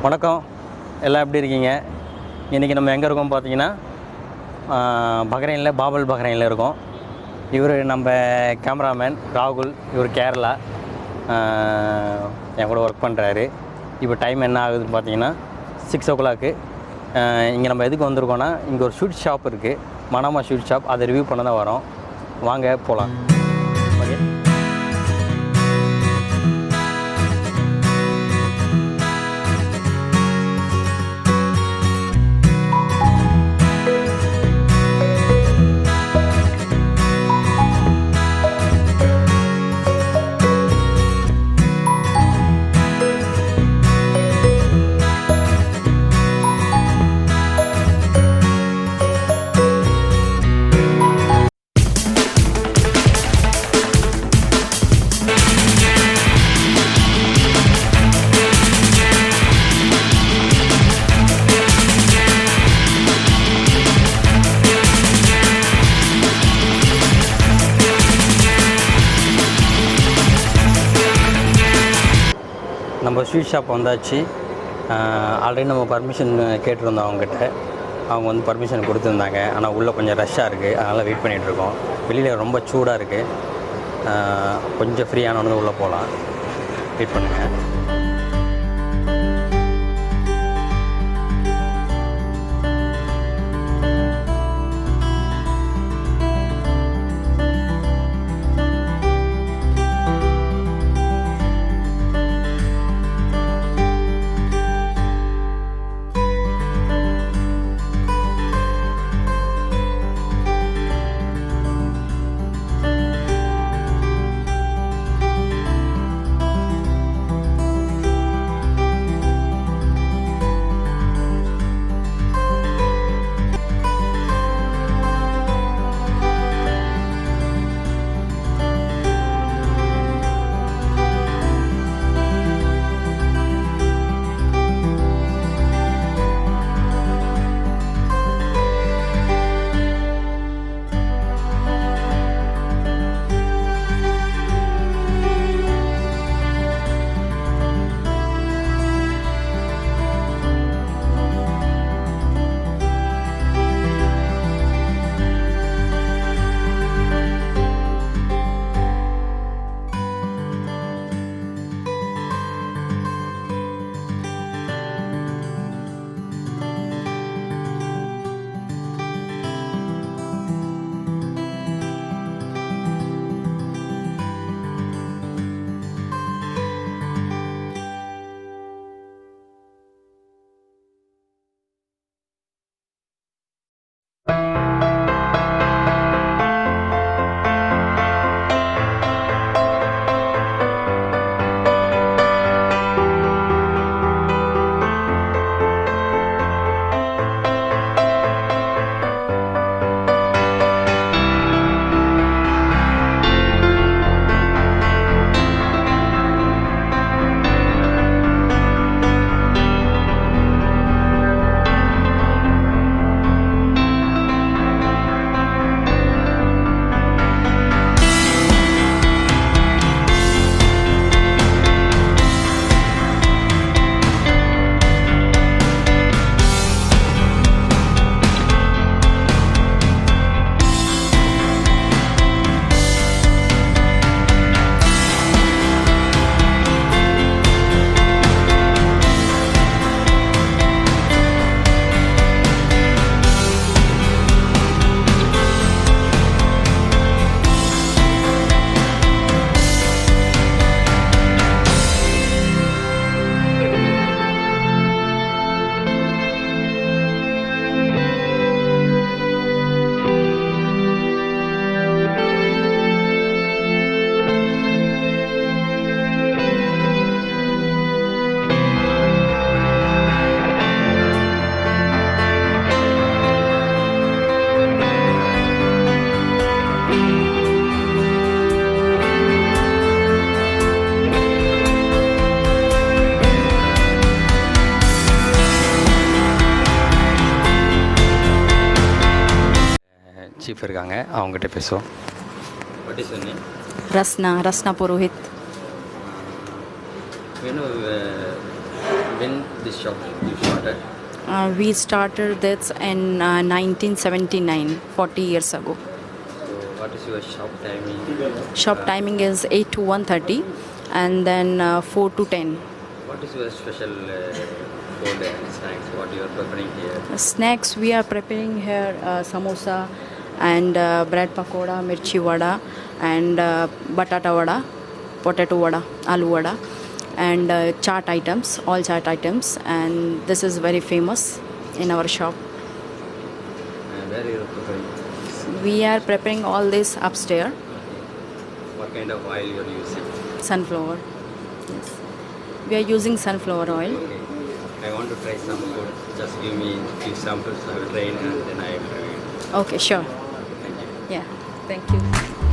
வணக்கம், எல்லாம் எப்படி இருக்கீங்க? இன்றைக்கி நம்ம எங்கே இருக்கோம் பார்த்தீங்கன்னா பஹ்ரைனில், பஹ்ரைனில் இருக்கோம். இவர் நம்ம கேமராமேன் ராகுல். இவர் கேரளா, என் கூட ஒர்க் பண்ணுறாரு. இப்போ டைம் என்ன ஆகுதுன்னு பார்த்தீங்கன்னா 6 o'clock. இங்கே நம்ம எதுக்கு வந்திருக்கோன்னா, இங்கே ஒரு ஸ்வீட் ஷாப் இருக்குது, மனாமா ஸ்வீட் ஷாப். அதை ரிவ்யூ பண்ண தான் வரோம். வாங்க போகலாம். ஓகே, நம்ம ஸ்வீட் ஷாப் வந்தாச்சு. ஆல்ரெடி நம்ம பர்மிஷன் கேட்டிருந்தோம் அவங்ககிட்ட. அவங்க வந்து பர்மிஷன் கொடுத்துருந்தாங்க. ஆனால் உள்ளே கொஞ்சம் ரஷ்ஷாக இருக்குது, அதனால் வெயிட் பண்ணிகிட்ருக்கோம். வெளியில் ரொம்ப சூடாக இருக்குது. கொஞ்சம் ஃப்ரீயானவங்க உள்ளே போகலாம். வெயிட் பண்ணுங்கள். சீஃப் இருக்காங்க, அவங்ககிட்ட பேசுவோம். What is your name? Rasna Purohit. You know When this shop you started? We started this in 1979, 40 years ago. So what is your shop timing? Shop timing is 8 to 1:30 and then 4 to 10. What is your special food and snacks? What you are preparing here? Snacks we are preparing here samosa and bread pakoda, mirchi vada and batata vada, potato vada, aloo vada and chaat items, all chaat items, and this is very famous in our shop. Where you are preparing? We are preparing all this upstairs. What kind of oil you are using? Sunflower. Yes. We are using sunflower oil. Okay. I want to try some food. Just give me few samples. I will try and then I will try it. Okay, sure. Thank you. Yeah, thank you.